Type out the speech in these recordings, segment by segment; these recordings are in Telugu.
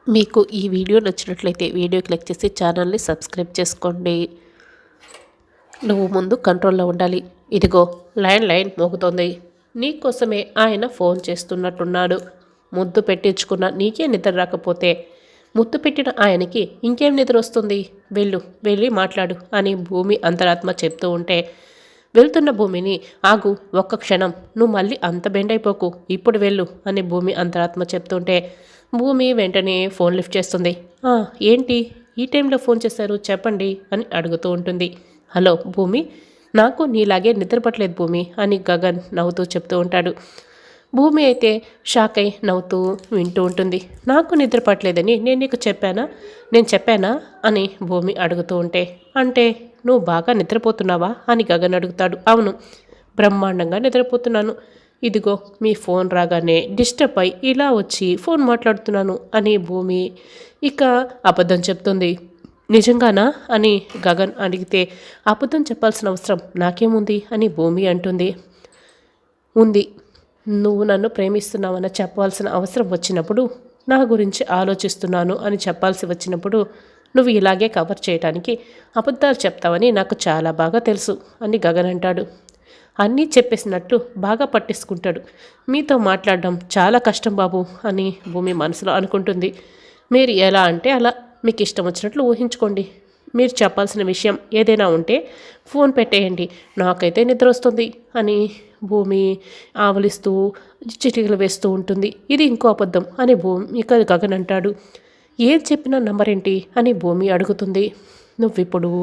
మీకు ఈ వీడియో నచ్చినట్లయితే వీడియో క్లిక్ చేసి ఛానల్ని సబ్స్క్రైబ్ చేసుకోండి. నువ్వు ముందు కంట్రోల్లో ఉండాలి. ఇదిగో లైన్ మోగుతోంది. నీకోసమే ఆయన ఫోన్ చేస్తున్నట్టున్నాడు. ముద్దు పెట్టించుకున్న నీకే నిద్ర రాకపోతే ముద్దు పెట్టిన ఆయనకి ఇంకేం నిద్ర వస్తుంది? వెళ్ళి మాట్లాడు అని భూమి అంతరాత్మ చెప్తూ ఉంటే, వెళ్తున్న భూమిని ఆగు ఒక్క క్షణం, నువ్వు మళ్ళీ అంత బెండ్ అయిపోకు, ఇప్పుడు వెళ్ళు అని భూమి అంతరాత్మ చెప్తుంటే భూమి వెంటనే ఫోన్ లిఫ్ట్ చేస్తుంది. ఏంటి ఈ టైంలో ఫోన్ చేశారు చెప్పండి అని అడుగుతూ ఉంటుంది. హలో భూమి, నాకు నీలాగే నిద్రపట్టలేదు భూమి అని గగన్ నవ్వుతూ చెప్తూ ఉంటాడు. భూమి అయితే షాక్ అయి నవ్వుతూ వింటూ ఉంటుంది. నాకు నిద్ర పట్టలేదని నేను చెప్పానా అని భూమి అడుగుతూ ఉంటే, అంటే నువ్వు బాగా నిద్రపోతున్నావా అని గగన్ అడుగుతాడు. అవును, బ్రహ్మాండంగా నిద్రపోతున్నాను. ఇదిగో మీ ఫోన్ రాగానే డిస్టర్బ్ అయి ఇలా వచ్చి ఫోన్ మాట్లాడుతున్నాను అని భూమి ఇక అబద్ధం చెప్తుంది. నిజంగానా అని గగన్ అడిగితే, అబద్ధం చెప్పాల్సిన అవసరం నాకేముంది అని భూమి అంటుంది. ఉంది, నువ్వు నన్ను ప్రేమిస్తున్నావని చెప్పాల్సిన అవసరం వచ్చినప్పుడు, నా గురించి ఆలోచిస్తున్నాను అని చెప్పాల్సి వచ్చినప్పుడు నువ్వు ఇలాగే కవర్ చేయడానికి అబద్ధాలు చెప్తావని నాకు చాలా బాగా తెలుసు అని గగన్ అంటాడు. అన్నీ చెప్పేసినట్లు బాగా పట్టించుకుంటాడు. మీతో మాట్లాడడం చాలా కష్టం బాబు అని భూమి మనసులో అనుకుంటుంది. మీరు ఎలా అంటే అలా, మీకు ఇష్టం వచ్చినట్లు ఊహించుకోండి. మీరు చెప్పాల్సిన విషయం ఏదైనా ఉంటే ఫోన్ పెట్టేయండి, నాకైతే నిద్ర వస్తుంది అని భూమి ఆవలిస్తూ చిటికలు వేస్తూ ఉంటుంది. ఇది ఇంకో అబద్ధం అని భూమి ఇక గగన్ అంటాడు. ఏం చెప్పినా నంబర్ ఏంటి అని భూమి అడుగుతుంది. నువ్విప్పుడు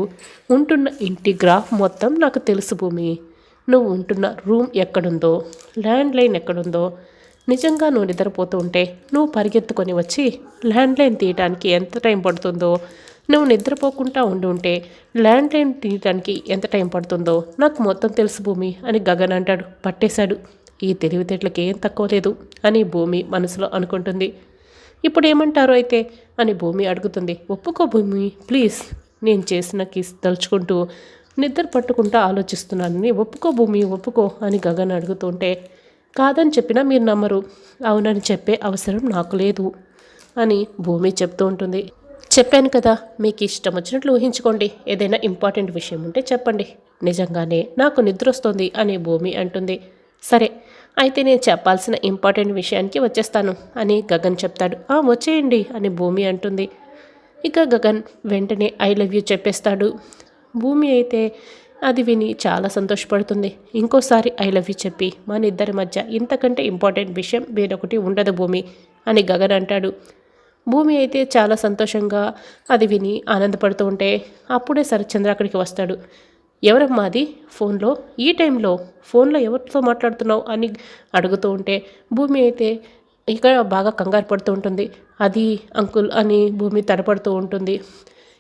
ఉంటున్న ఇంటి గ్రాఫ్ మొత్తం నాకు తెలుసు భూమి. నువ్వు ఉంటున్న రూమ్ ఎక్కడుందో, ల్యాండ్లైన్ ఎక్కడుందో, నిజంగా నువ్వు నిద్రపోతూ ఉంటే నువ్వు పరిగెత్తుకొని వచ్చి ల్యాండ్లైన్ తీయడానికి ఎంత టైం పడుతుందో, నువ్వు నిద్రపోకుండా ఉంటే ల్యాండ్లైన్ తీయడానికి ఎంత టైం పడుతుందో నాకు మొత్తం తెలుసు భూమి అని గగన్ అంటాడు. పట్టేశాడు, ఈ తెలివితేటలకి ఏం తక్కువ లేదు అని భూమి మనసులో అనుకుంటుంది. ఇప్పుడు ఏమంటారు అయితే అని భూమి అడుగుతుంది. ఒప్పుకో భూమి ప్లీజ్, నేను చేసిన కిస్ తలుచుకుంటూ నిద్ర పట్టుకుంటా ఆలోచిస్తున్నానని ఒప్పుకో భూమి ఒప్పుకో అని గగన్ అడుగుతుంటే, కాదని చెప్పినా మీరు నమ్మరు, అవునని చెప్పే అవసరం నాకు లేదు అని భూమి చెప్తూ ఉంటుంది. చెప్పాను కదా, మీకు ఇష్టం వచ్చినట్లు ఊహించుకోండి, ఏదైనా ఇంపార్టెంట్ విషయం ఉంటే చెప్పండి, నిజంగానే నాకు నిద్ర వస్తుంది అని భూమి అంటుంది. సరే అయితే నేను చెప్పాల్సిన ఇంపార్టెంట్ విషయానికి వచ్చేస్తాను అని గగన్ చెప్తాడు. వచ్చేయండి అని భూమి అంటుంది. ఇక గగన్ వెంటనే ఐ లవ్ యూ చెప్పేస్తాడు. భూమి అయితే అది విని చాలా సంతోషపడుతుంది. ఇంకోసారి ఐ లవ్ యూ చెప్పి మన ఇద్దరి మధ్య ఇంతకంటే ఇంపార్టెంట్ విషయం వేరొకటి ఉండదు భూమి అని గగన్ అంటాడు. భూమి అయితే చాలా సంతోషంగా అది విని ఆనందపడుతూ ఉంటే అప్పుడే శరత్చంద్ర అక్కడికి వస్తాడు. ఎవరమ్మా అది ఫోన్లో, ఈ టైంలో ఫోన్లో ఎవరితో మాట్లాడుతున్నావు అని అడుగుతూ ఉంటే భూమి అయితే ఇక బాగా కంగారు పడుతూ ఉంటుంది. అది అంకుల్ అని భూమి తడపడుతూ ఉంటుంది.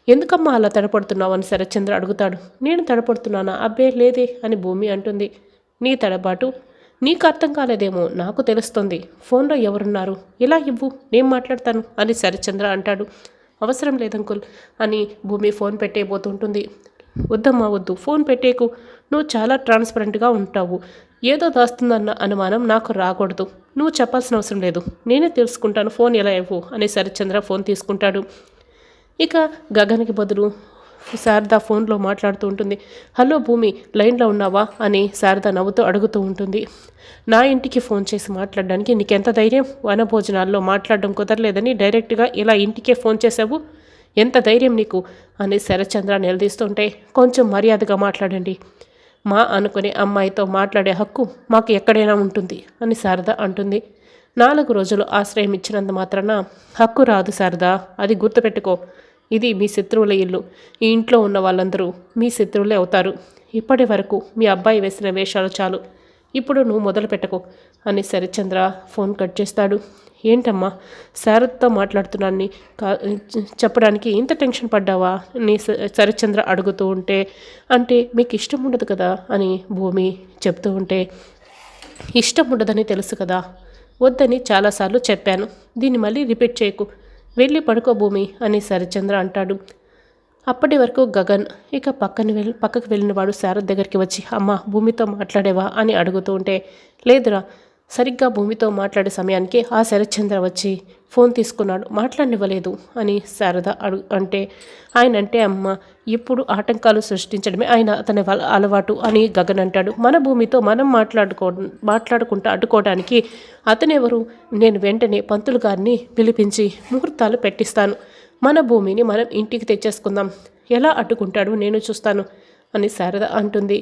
ఎందుకమ్మా అలా తడపడుతున్నావు అని శరత్చంద్ర అడుగుతాడు. నేను తడపడుతున్నానా? అబ్బే లేదే అని భూమి అంటుంది. నీ తడబాటు నీకు అర్థం కాలేదేమో, నాకు తెలుస్తుంది. ఫోన్లో ఎవరున్నారు, ఇలా ఇవ్వు నేను మాట్లాడతాను అని శరత్చంద్ర అంటాడు. అవసరం లేదంకుల్ అని భూమి ఫోన్ పెట్టేయబోతుంటుంది. వద్దమ్మా వద్దు, ఫోన్ పెట్టేకు, నువ్వు చాలా ట్రాన్స్పరెంట్గా ఉంటావు, ఏదో దాస్తుందన్న అనుమానం నాకు రాకూడదు, నువ్వు చెప్పాల్సిన అవసరం లేదు, నేనే తెలుసుకుంటాను, ఫోన్ ఎలా ఇవ్వు అని శరత్చంద్ర ఫోన్ తీసుకుంటాడు. ఇక గగన్కి బదులు శారద ఫోన్లో మాట్లాడుతూ ఉంటుంది. హలో భూమి, లైన్లో ఉన్నావా అని శారద నవ్వుతూ అడుగుతూ ఉంటుంది. నా ఇంటికి ఫోన్ చేసి మాట్లాడడానికి నీకెంత ధైర్యం? వనభోజనాల్లో మాట్లాడడం కుదరలేదని డైరెక్ట్గా ఇలా ఇంటికే ఫోన్ చేసావు, ఎంత ధైర్యం నీకు అని శరత్చంద్ర నిలదీస్తుంటే, కొంచెం మర్యాదగా మాట్లాడండి, మా అనుకునే అమ్మాయితో మాట్లాడే హక్కు మాకు ఎక్కడైనా ఉంటుంది అని శారద అంటుంది. 4 రోజులు ఆశ్రయం ఇచ్చినంత మాత్రాన హక్కు రాదు శారద, అది గుర్తుపెట్టుకో. ఇది మీ శత్రువుల ఇల్లు, ఈ ఇంట్లో ఉన్న వాళ్ళందరూ మీ శత్రువులే అవుతారు. ఇప్పటి వరకు మీ అబ్బాయి వేసిన వేషాలు చాలు, ఇప్పుడు నువ్వు మొదలు పెట్టకు అని శరత్చంద్ర ఫోన్ కట్ చేస్తాడు. ఏంటమ్మా శారదతో మాట్లాడుతున్నాన్ని చెప్పడానికి ఇంత టెన్షన్ పడ్డావా అని శరత్చంద్ర అడుగుతూ ఉంటే, అంటే మీకు ఇష్టం ఉండదు కదా అని భూమి చెప్తూ ఉంటే, ఇష్టం ఉండదని తెలుసు కదా, వద్దని చాలాసార్లు చెప్పాను, దీన్ని మళ్ళీ రిపీట్ చేయకు, వెళ్ళి పడుకో భూమి అని శరత్చంద్ర అంటాడు. అప్పటి వరకు గగన్ ఇక పక్కకు వెళ్ళిన వాడు శారద దగ్గరికి వచ్చి, అమ్మ భూమితో మాట్లాడేవా అని అడుగుతూ ఉంటే, లేదురా సరిగ్గా భూమితో మాట్లాడే సమయానికి ఆ శరత్చంద్ర వచ్చి ఫోన్ తీసుకున్నాడు. మాట్లాడనివ్వలేదు అని శారద ఆయన అంటే అమ్మ ఎప్పుడు ఆటంకాలు సృష్టించడమే అతని అలవాటు అని గగన్ అంటాడు. మన భూమితో మనం మాట్లాడుకుంటూ అడ్డుకోవడానికి అతనెవరు? నేను వెంటనే పంతులు గారిని పిలిపించి ముహూర్తాలు పెట్టిస్తాను. మన భూమిని మనం ఇంటికి తెచ్చేసుకుందాం. ఎలా అడ్డుకుంటాడు నేను చూస్తాను అని శారద అంటుంది.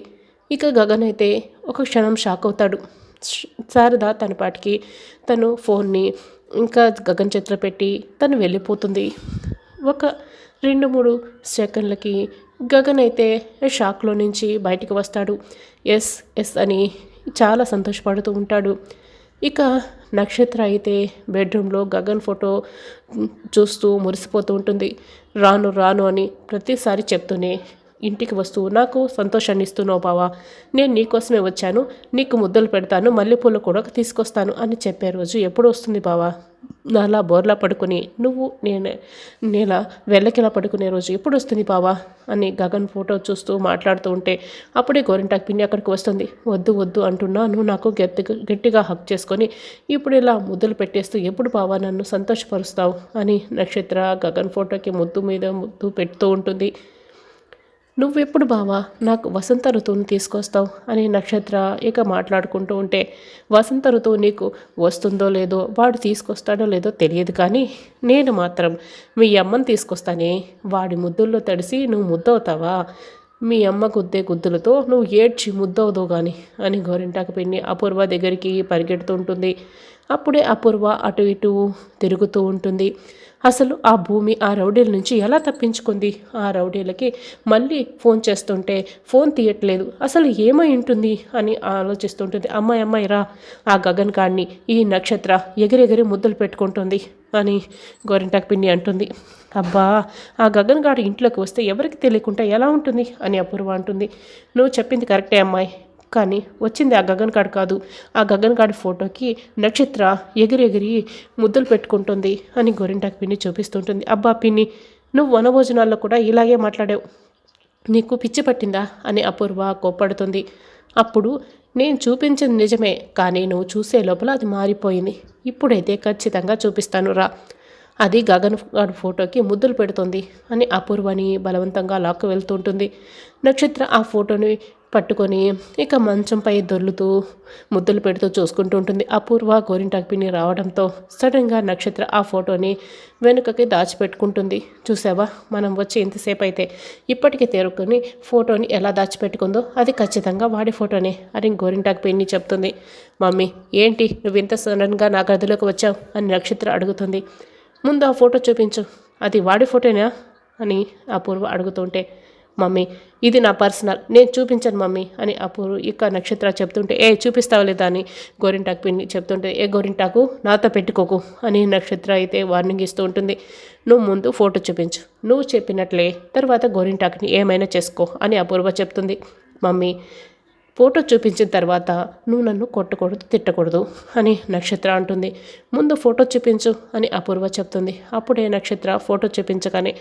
ఇక గగన్ అయితే ఒక క్షణం షాక్ అవుతాడు. శారద తన పాటికి తను ఫోన్ని ఇంకా గగన్ చేతిలో పెట్టి తను వెళ్ళిపోతుంది. ఒక 2-3 సెకండ్లకి గగన్ అయితే షాక్లో నుంచి బయటికి వస్తాడు. ఎస్ ఎస్ అని చాలా సంతోషపడుతూ ఉంటాడు. ఇక నక్షత్ర అయితే బెడ్రూమ్లో గగన్ ఫోటో చూస్తూ మురిసిపోతూ ఉంటుంది. రాను రాను అని ప్రతిసారి చెప్తూనే ఇంటికి వస్తూ నాకు సంతోషాన్ని ఇస్తున్నావు బావా, నేను నీకోసమే వచ్చాను, నీకు ముద్దలు పెడతాను, మల్లెపూలు కూడా తీసుకొస్తాను అని చెప్పే రోజు ఎప్పుడు వస్తుంది బావా? నాలా బోర్లా పడుకుని నువ్వు నేలా వెళ్ళకిలా పడుకునే రోజు ఎప్పుడు వస్తుంది బావా అని గగన్ ఫోటో చూస్తూ మాట్లాడుతూ ఉంటే అప్పుడే గోరింటాకు పిన్ని అక్కడికి వస్తుంది. వద్దు వద్దు అంటున్నా నువ్వు నాకు గట్టిగా హక్ చేసుకొని ఇప్పుడు ఇలా ముద్దులు పెట్టేస్తూ ఎప్పుడు బావా నన్ను సంతోషపరుస్తావు అని నక్షత్ర గగన్ ఫోటోకి ముద్దు మీద ముద్దు పెడుతూ ఉంటుంది. నువ్వెప్పుడు బావా నాకు వసంత ఋతువుని తీసుకొస్తావు అని నక్షత్ర ఇక మాట్లాడుకుంటూ ఉంటే వసంత ఋతువు నీకు వస్తుందో లేదో వాడు తీసుకొస్తాడో లేదో తెలియదు, కానీ నేను మాత్రం మీ అమ్మని తీసుకొస్తానే. వాడి ముద్దుల్లో తడిసి నువ్వు ముద్దవుతావా? మీ అమ్మ గుద్దే గుద్దులతో నువ్వు ఏడ్చి ముద్దవుదో కానీ అని గోరింటాకు పిన్ని అపూర్వ దగ్గరికి పరిగెడుతూ ఉంటుంది. అప్పుడే అపూర్వ అటు ఇటు తిరుగుతూ ఉంటుంది. అసలు ఆ భూమి ఆ రౌడీల నుంచి ఎలా తప్పించుకుంది? ఆ రౌడీలకి మళ్ళీ ఫోన్ చేస్తుంటే ఫోన్ తీయట్లేదు, అసలు ఏమై ఉంటుంది అని ఆలోచిస్తుంటుంది. అమ్మాయి రా, ఆ గగన్ కాడిని ఈ నక్షత్ర ఎగిరెగిరి ముద్దలు పెట్టుకుంటుంది అని గోరింటాకు పిన్ని అంటుంది. అబ్బా, ఆ గగన్ గాడు ఇంట్లోకి వస్తే ఎవరికి తెలియకుండా ఎలా ఉంటుంది అని అపూర్వ అంటుంది. నువ్వు చెప్పింది కరెక్టే అమ్మాయి, కానీ వచ్చింది ఆ గగన్ కాడు కాదు, ఆ గగన్ కాడి ఫోటోకి నక్షత్ర ఎగిరెగిరి ముద్దులు పెట్టుకుంటుంది అని గోరింటాకు పిన్ని చూపిస్తుంటుంది. అబ్బా పిన్ని, నువ్వు వనభోజనాల్లో కూడా ఇలాగే మాట్లాడావు, నీకు పిచ్చి పట్టిందా అని అపూర్వ కోప్పడుతుంది. అప్పుడు నేను చూపించింది నిజమే, కానీ నువ్వు చూసే లోపల అది మారిపోయింది. ఇప్పుడైతే ఖచ్చితంగా చూపిస్తాను రా. అది గగన్ గారి ఫోటోకి ముద్దులు పెడుతుంది అని అపూర్వని బలవంతంగా లాక్కు వెళ్తుంటుంది. నక్షత్ర ఆ ఫోటోని పట్టుకొని ఇక మంచంపై దొర్లుతూ ముద్దులు పెడుతూ చూసుకుంటూ ఉంటుంది. అపూర్వ గోరింటాకు పిన్ని రావడంతో సడన్గా నక్షత్ర ఆ ఫోటోని వెనుకకి దాచిపెట్టుకుంటుంది. చూసావా, మనం వచ్చి ఎంతసేపు అయితే ఇప్పటికే తేరుకొని ఫోటోని ఎలా దాచిపెట్టుకుందో అది ఖచ్చితంగా వాడి ఫోటోనే అని గోరింటాకు పిన్ని చెప్తుంది. మమ్మీ ఏంటి నువ్వు ఇంత సడన్గా నా గదిలోకి వచ్చావు అని నక్షత్ర అడుగుతుంది. ముందు ఆ ఫోటో చూపించు, అది వాడి ఫోటోనా అని అపూర్వ అడుగుతుంటే మమ్మీ ఇది నా పర్సనల్, నేను చూపించను మమ్మీ అని అపూర్వ ఇక నక్షత్ర చెప్తుంటే చూపిస్తావు లేదా అని గోరింటాకు పిన్ని చెప్తుంటే గోరింటాకు నాతో పెట్టుకోకు అని నక్షత్ర అయితే వార్నింగ్ ఇస్తూ ఉంటుంది. నువ్వు ముందు ఫోటో చూపించు, నువ్వు చెప్పినట్లే తర్వాత గోరింటాకుని ఏమైనా చేసుకో అని అపూర్వ చెప్తుంది. మమ్మీ ఫోటో చూపించిన తర్వాత నువ్వు నన్ను కొట్టకూడదు తిట్టకూడదు అని నక్షత్ర అంటుంది. ముందు ఫోటో చూపించు అని అపూర్వ చెప్తుంది. అప్పుడే నక్షత్ర ఫోటో చూపించగానే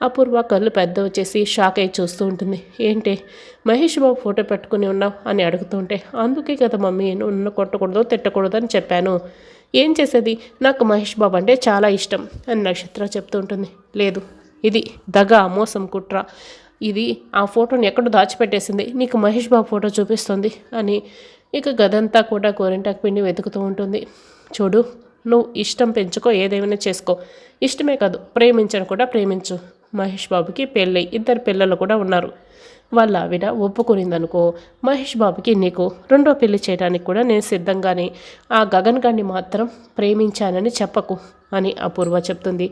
అపూర్వ కళ్ళు పెద్ద వచ్చేసి షాక్ అయి చూస్తూ ఉంటుంది. ఏంటి మహేష్ బాబు ఫోటో పెట్టుకుని ఉన్నావు అని అడుగుతుంటే అందుకే కదా మమ్మీ నువ్వు నన్ను కొట్టకూడదు తిట్టకూడదు అని చెప్పాను. ఏం చేసేది, నాకు మహేష్ బాబు అంటే చాలా ఇష్టం అని నక్షత్ర చెప్తూ ఉంటుంది. లేదు, ఇది దగా మోసం కుట్ర, ఇది ఆ ఫోటోని ఎక్కడో దాచిపెట్టేసింది, నీకు మహేష్ బాబు ఫోటో చూపిస్తుంది అని ఇక గదంతా కూడా గోరింటాకు పిండి వెతుకుతూ ఉంటుంది. చూడు, నువ్వు ఇష్టం పెంచుకో, ఏదేమైనా చేసుకో, ఇష్టమే కాదు ప్రేమించను కూడా ప్రేమించు. మహేష్ బాబుకి పెళ్ళి 2 పిల్లలు కూడా ఉన్నారు. వాళ్ళ ఆవిడ ఒప్పుకునిందనుకో, మహేష్ బాబుకి నీకు 2వ పెళ్లి చేయడానికి కూడా నేను సిద్ధంగానే, ఆ గగన్ గారిని మాత్రం ప్రేమించానని చెప్పకు అని అపూర్వ చెప్తుంది.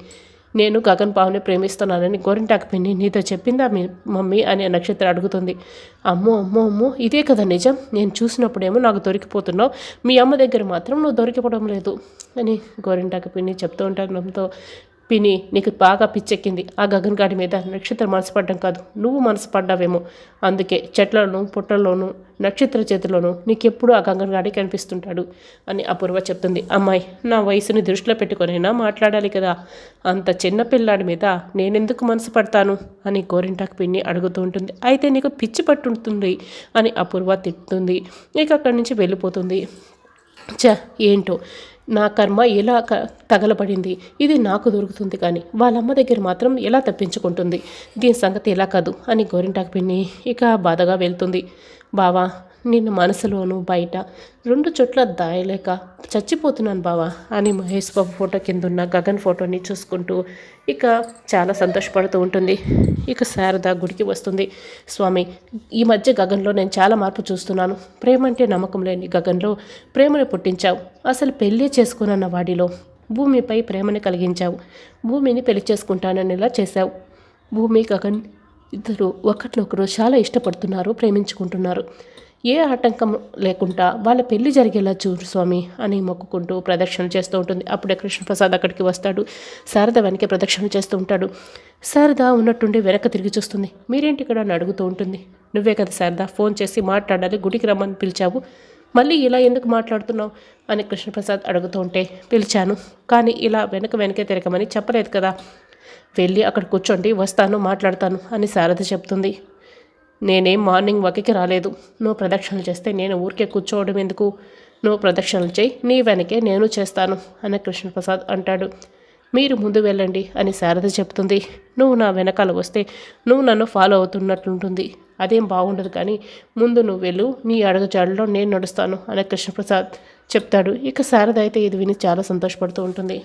నేను గగన్ బాబుని ప్రేమిస్తున్నానని గోరింటాకు పిన్ని నీతో చెప్పిందా మీ మమ్మీ అని నక్షత్ర అడుగుతుంది. అమ్మో అమ్మో అమ్మో, ఇదే కదా నిజం, నేను చూసినప్పుడేమో నాకు దొరికిపోతున్నావు, మీ అమ్మ దగ్గర మాత్రం నువ్వు దొరికిపోవడం లేదు అని గోరింటాకు పిన్ని చెప్తూ ఉండడంతో పిన్ని నీకు బాగా పిచ్చెక్కింది, ఆ గగన్ గాడి మీద నక్షత్ర మనసు పడ్డం కాదు, నువ్వు మనసు పడ్డావేమో, అందుకే చెట్లలోనూ పుట్టల్లోనూ నక్షత్ర చేతిలోనూ నీకెప్పుడు ఆ గగన్ గాడి కనిపిస్తుంటాడు అని అపూర్వ చెప్తుంది. అమ్మాయి, నా వయసుని దృష్టిలో పెట్టుకొనైనా మాట్లాడాలి కదా, అంత చిన్న పిల్లాడి మీద నేనెందుకు మనసు పడతాను అని గోరింటాకు పిన్ని అడుగుతూ ఉంటుంది. అయితే నీకు పిచ్చి పట్టుంటుంది అని అపూర్వ తిట్టుతుంది. ఇక అక్కడి నుంచి వెళ్ళిపోతుంది. ఛ! ఏంటో నా కర్మ ఎలా తగలబడింది. ఇది నాకు దొరుకుతుంది కానీ వాళ్ళమ్మ దగ్గర మాత్రం ఎలా తప్పించుకుంటుంది. దీని సంగతి ఎలా కాదు అని గోరింటాకు పిన్ని ఇక బాధగా వెళ్తుంది. బావా, నిన్ను మనసులోనూ బయట 2 చోట్ల దాయలేక చచ్చిపోతున్నాను బావా అని మహేష్ బాబు ఫోటో కిందున్న గగన్ ఫోటోని చూసుకుంటూ ఇక చాలా సంతోషపడుతూ ఉంటుంది. ఇక శారద గుడికి వస్తుంది. స్వామి, ఈ మధ్య గగన్లో నేను చాలా మార్పు చూస్తున్నాను. ప్రేమ అంటే నమ్మకం లేని గగన్లో ప్రేమను పుట్టించావు. అసలు పెళ్ళి చేసుకున్న వాడిలో భూమిపై ప్రేమని కలిగించావు. భూమిని పెళ్లి చేసుకుంటాననేలా చేశావు. భూమి గగన్ ఇద్దరు ఒకరినొకరు చాలా ఇష్టపడుతున్నారు, ప్రేమించుకుంటున్నారు. ఏ ఆటంకం లేకుండా వాళ్ళ పెళ్లి జరిగేలా చూడు స్వామి అని మొక్కుకుంటూ ప్రదక్షిణలు చేస్తూ ఉంటుంది. అప్పుడే కృష్ణప్రసాద్ అక్కడికి వస్తాడు. శారద వెనకే ప్రదక్షిణలు చేస్తూ ఉంటాడు. శారద ఉన్నట్టుండి వెనక తిరిగి చూస్తుంది. మీరేంటి ఇక్కడ అని అడుగుతూ ఉంటుంది. నువ్వే కదా శారద ఫోన్ చేసి మాట్లాడాలి, గుడికి రమ్మని పిలిచావు, మళ్ళీ ఇలా ఎందుకు మాట్లాడుతున్నావు అని కృష్ణప్రసాద్ అడుగుతూ ఉంటే, పిలిచాను కానీ ఇలా వెనకే తిరగమని చెప్పలేదు కదా, వెళ్ళి అక్కడ కూర్చోండి, వస్తాను, మాట్లాడతాను అని శారద చెప్తుంది. నేనేం మార్నింగ్ వాక్కి రాలేదు. నువ్వు ప్రదక్షిణలు చేస్తే నేను ఊరికే కూర్చోవడం ఎందుకు? నువ్వు ప్రదక్షిణలు చేయి, నీ వెనకే నేను చేస్తాను అని కృష్ణప్రసాద్ అంటాడు. మీరు ముందు వెళ్ళండి అని శారద చెప్తుంది. నువ్వు నా వెనకాల వస్తే నువ్వు నన్ను ఫాలో అవుతున్నట్లుంటుంది, అదేం బాగుండదు, కానీ ముందు నువ్వు వెళ్ళు, నీ అడుగుజాడలో నేను నడుస్తాను అని కృష్ణప్రసాద్ చెప్తాడు. ఇక శారద అయితే ఇది విని చాలా సంతోషపడుతూ ఉంటుంది.